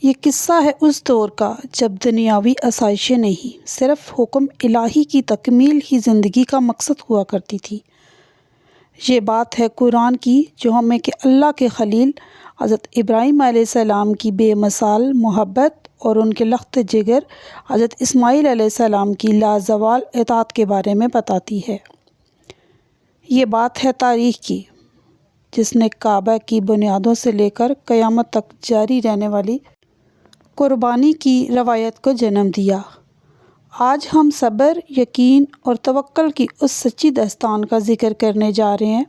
یہ قصہ ہے اس دور کا جب دنیاوی آسائشیں نہیں، صرف حکم الہی کی تکمیل ہی زندگی کا مقصد ہوا کرتی تھی۔ یہ بات ہے قرآن کی جو ہمیں کہ اللہ کے خلیل حضرت ابراہیم علیہ السلام کی بے مثال محبت اور ان کے لخت جگر حضرت اسماعیل علیہ السلام کی لازوال اطاعت کے بارے میں بتاتی ہے۔ یہ بات ہے تاریخ کی جس نے کعبہ کی بنیادوں سے لے کر قیامت تک جاری رہنے والی قربانی کی روایت کو جنم دیا۔ آج ہم صبر، یقین اور توکل کی اس سچی داستان کا ذکر کرنے جا رہے ہیں۔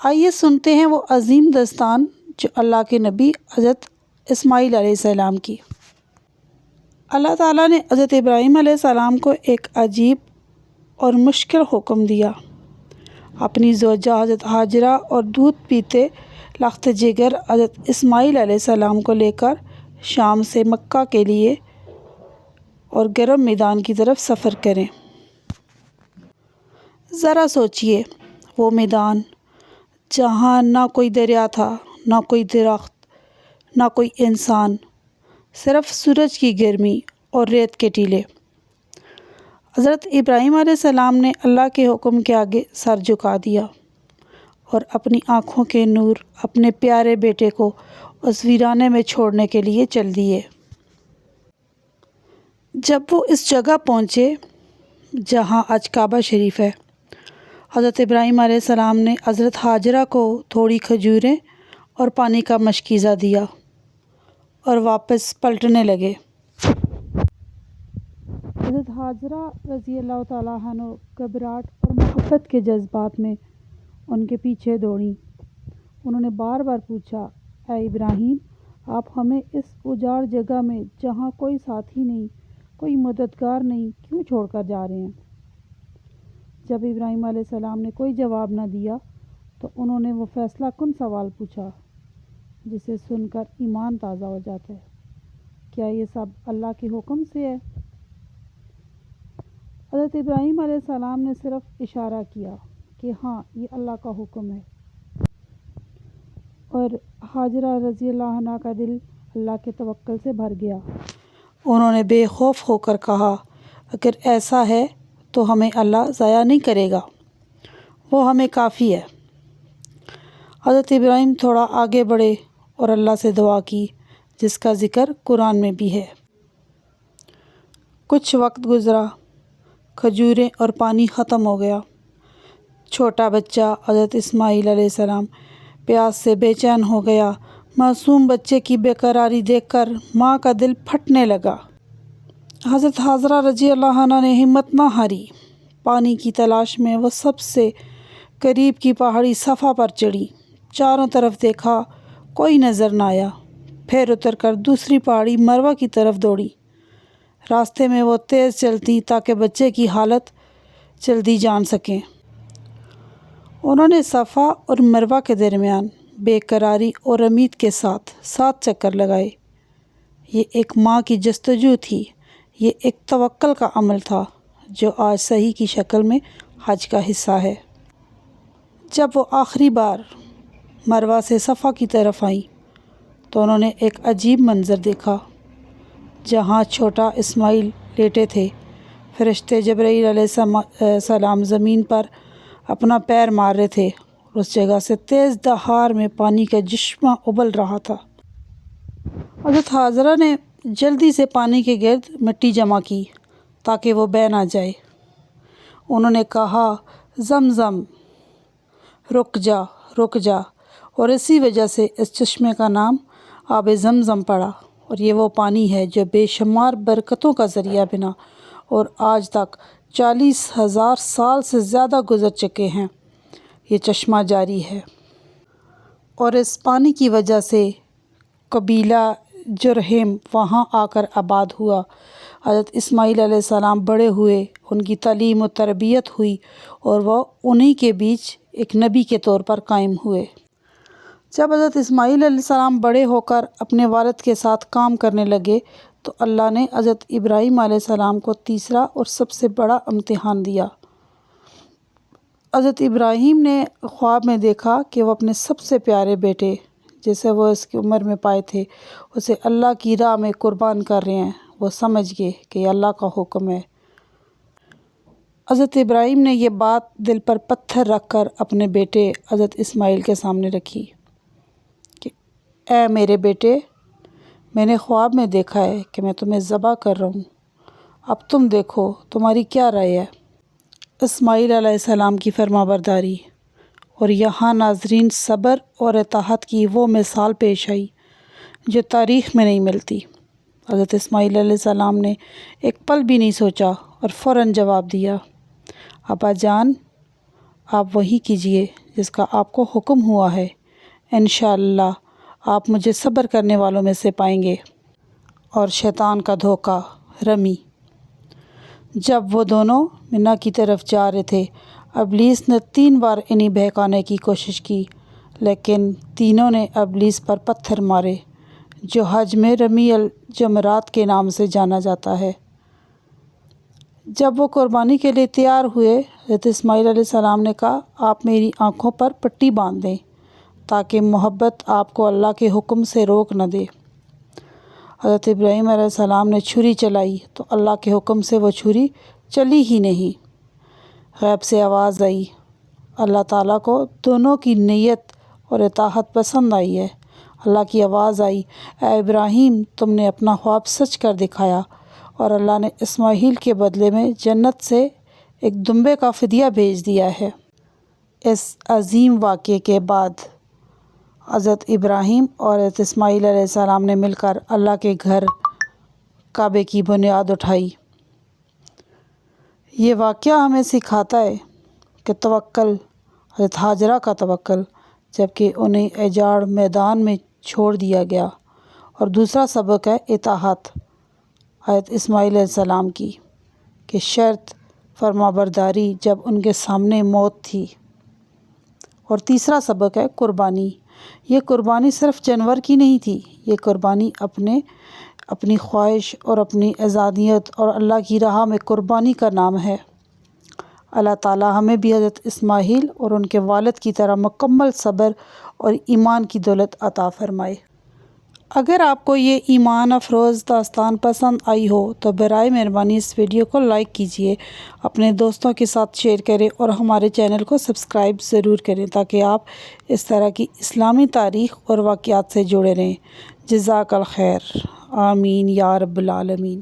آئیے سنتے ہیں وہ عظیم داستان جو اللہ کے نبی حضرت اسماعیل علیہ السلام کی۔ اللہ تعالیٰ نے حضرت ابراہیم علیہ السلام کو ایک عجیب اور مشکل حکم دیا۔ اپنی زوجہ حضرت ہاجرہ اور دودھ پیتے لخت جگر حضرت اسماعیل علیہ السلام کو لے کر شام سے مکہ کے لیے اور گرم میدان کی طرف سفر کریں۔ ذرا سوچئے، وہ میدان جہاں نہ کوئی دریا تھا، نہ کوئی درخت، نہ کوئی انسان، صرف سورج کی گرمی اور ریت کے ٹیلے۔ حضرت ابراہیم علیہ السلام نے اللہ کے حکم کے آگے سر جھکا دیا اور اپنی آنکھوں کے نور اپنے پیارے بیٹے کو اس ویرانے میں چھوڑنے کے لیے چل دیے۔ جب وہ اس جگہ پہنچے جہاں آج کعبہ شریف ہے، حضرت ابراہیم علیہ السلام نے حضرت ہاجرہ کو تھوڑی کھجوریں اور پانی کا مشکیزہ دیا اور واپس پلٹنے لگے۔ حضرت ہاجرہ رضی اللہ تعالیٰ عنہ گھبراہٹ اور محبت کے جذبات میں ان کے پیچھے دوڑیں۔ انہوں نے بار بار پوچھا، اے ابراہیم، آپ ہمیں اس اجاڑ جگہ میں جہاں کوئی ساتھی نہیں، کوئی مددگار نہیں، کیوں چھوڑ کر جا رہے ہیں؟ جب ابراہیم علیہ السلام نے کوئی جواب نہ دیا تو انہوں نے وہ فیصلہ کن سوال پوچھا جسے سن کر ایمان تازہ ہو جاتا ہے، کیا یہ سب اللہ کے حکم سے ہے؟ حضرت ابراہیم علیہ السلام نے صرف اشارہ کیا کہ ہاں، یہ اللہ کا حکم ہے، اور ہاجرہ رضی اللہ عنہا کا دل اللہ کے توکل سے بھر گیا۔ انہوں نے بے خوف ہو کر کہا، اگر ایسا ہے تو ہمیں اللہ ضائع نہیں کرے گا، وہ ہمیں کافی ہے۔ حضرت ابراہیم تھوڑا آگے بڑھے اور اللہ سے دعا کی جس کا ذکر قرآن میں بھی ہے۔ کچھ وقت گزرا، کھجوریں اور پانی ختم ہو گیا۔ چھوٹا بچہ حضرت اسماعیل علیہ السلام پیاس سے بے چین ہو گیا۔ معصوم بچے کی بے قراری دیکھ کر ماں کا دل پھٹنے لگا۔ حضرت ہاجرہ رضی اللہ عنہا نے ہمت نہ ہاری، پانی کی تلاش میں وہ سب سے قریب کی پہاڑی صفا پر چڑھی۔ چاروں طرف دیکھا، کوئی نظر نہ آیا۔ پھر اتر کر دوسری پہاڑی مروہ کی طرف دوڑی۔ راستے میں وہ تیز چلتی تاکہ بچے کی حالت جلدی جان سکیں۔ انہوں نے صفا اور مروہ کے درمیان بے قراری اور امید کے ساتھ 7 چکر لگائے۔ یہ ایک ماں کی جستجو تھی، یہ ایک توکل کا عمل تھا جو آج صحیح کی شکل میں حج کا حصہ ہے۔ جب وہ آخری بار مروہ سے صفا کی طرف آئیں تو انہوں نے ایک عجیب منظر دیکھا۔ جہاں چھوٹا اسماعیل لیٹے تھے، فرشتے جبرائیل علیہ السلام زمین پر اپنا پیر مار رہے تھے اور اس جگہ سے تیز دھار میں پانی کا چشمہ ابل رہا تھا۔ حضرت ہاجرہ نے جلدی سے پانی کے گرد مٹی جمع کی تاکہ وہ بہہ نہ جائے۔ انہوں نے کہا، زمزم، رک جا، رک جا، اور اسی وجہ سے اس چشمے کا نام آب زمزم پڑا، اور یہ وہ پانی ہے جو بے شمار برکتوں کا ذریعہ بنا اور آج تک 40,000 سال سے زیادہ گزر چکے ہیں یہ چشمہ جاری ہے۔ اور اس پانی کی وجہ سے قبیلہ جرہم وہاں آ کر آباد ہوا۔ حضرت اسماعیل علیہ السلام بڑے ہوئے، ان کی تعلیم و تربیت ہوئی اور وہ انہی کے بیچ ایک نبی کے طور پر قائم ہوئے۔ جب حضرت اسماعیل علیہ السلام بڑے ہو کر اپنے والد کے ساتھ کام کرنے لگے تو اللہ نے حضرت ابراہیم علیہ السلام کو تیسرا اور سب سے بڑا امتحان دیا۔ حضرت ابراہیم نے خواب میں دیکھا کہ وہ اپنے سب سے پیارے بیٹے جیسے وہ اس کی عمر میں پائے تھے اسے اللہ کی راہ میں قربان کر رہے ہیں، وہ سمجھ گئے کہ یہ اللہ کا حکم ہے۔ حضرت ابراہیم نے یہ بات دل پر پتھر رکھ کر اپنے بیٹے حضرت اسماعیل کے سامنے رکھی کہ اے میرے بیٹے، میں نے خواب میں دیکھا ہے کہ میں تمہیں ذبح کر رہا ہوں، اب تم دیکھو تمہاری کیا رائے ہے۔ اسماعیل علیہ السلام کی فرما برداری، اور یہاں ناظرین صبر اور اطاعت کی وہ مثال پیش آئی جو تاریخ میں نہیں ملتی۔ حضرت اسماعیل علیہ السلام نے ایک پل بھی نہیں سوچا اور فوراً جواب دیا، ابا جان، آپ وہی کیجئے جس کا آپ کو حکم ہوا ہے، انشاءاللہ آپ مجھے صبر کرنے والوں میں سے پائیں گے۔ اور شیطان کا دھوکہ، رمی۔ جب وہ دونوں منا کی طرف جا رہے تھے، ابلیس نے 3 بار انہیں بہکانے کی کوشش کی، لیکن تینوں نے ابلیس پر پتھر مارے، جو حج میں رمی الجمرات کے نام سے جانا جاتا ہے۔ جب وہ قربانی کے لیے تیار ہوئے، حضرت اسماعیل علیہ السلام نے کہا، آپ میری آنکھوں پر پٹی باندھ دیں تاکہ محبت آپ کو اللہ کے حکم سے روک نہ دے۔ حضرت ابراہیم علیہ السلام نے چھری چلائی تو اللہ کے حکم سے وہ چھری چلی ہی نہیں۔ غیب سے آواز آئی، اللہ تعالیٰ کو دونوں کی نیت اور اطاعت پسند آئی ہے۔ اللہ کی آواز آئی، اے ابراہیم، تم نے اپنا خواب سچ کر دکھایا، اور اللہ نے اسماعیل کے بدلے میں جنت سے ایک دمبے کا فدیہ بھیج دیا ہے۔ اس عظیم واقعے کے بعد حضرت ابراہیم اور حضرت اسماعیل علیہ السلام نے مل کر اللہ کے گھر کعبے کی بنیاد اٹھائی۔ یہ واقعہ ہمیں سکھاتا ہے کہ توکل، حضرت ہاجرہ کا توکل، جبکہ انہیں اجاڑ میدان میں چھوڑ دیا گیا، اور دوسرا سبق ہے اطاعت، حضرت اسماعیل علیہ السلام کی، کہ شرط فرما برداری جب ان کے سامنے موت تھی۔ اور تیسرا سبق ہے قربانی۔ یہ قربانی صرف جانور کی نہیں تھی، یہ قربانی اپنی خواہش اور اپنی آزادیت اور اللہ کی راہ میں قربانی کا نام ہے۔ اللہ تعالیٰ ہمیں بھی حضرت اسماعیل اور ان کے والد کی طرح مکمل صبر اور ایمان کی دولت عطا فرمائے۔ اگر آپ کو یہ ایمان افروز داستان پسند آئی ہو تو برائے مہربانی اس ویڈیو کو لائک کیجیے، اپنے دوستوں کے ساتھ شیئر کریں اور ہمارے چینل کو سبسکرائب ضرور کریں تاکہ آپ اس طرح کی اسلامی تاریخ اور واقعات سے جڑے رہیں۔ جزاک الخیر، آمین یا رب العالمین۔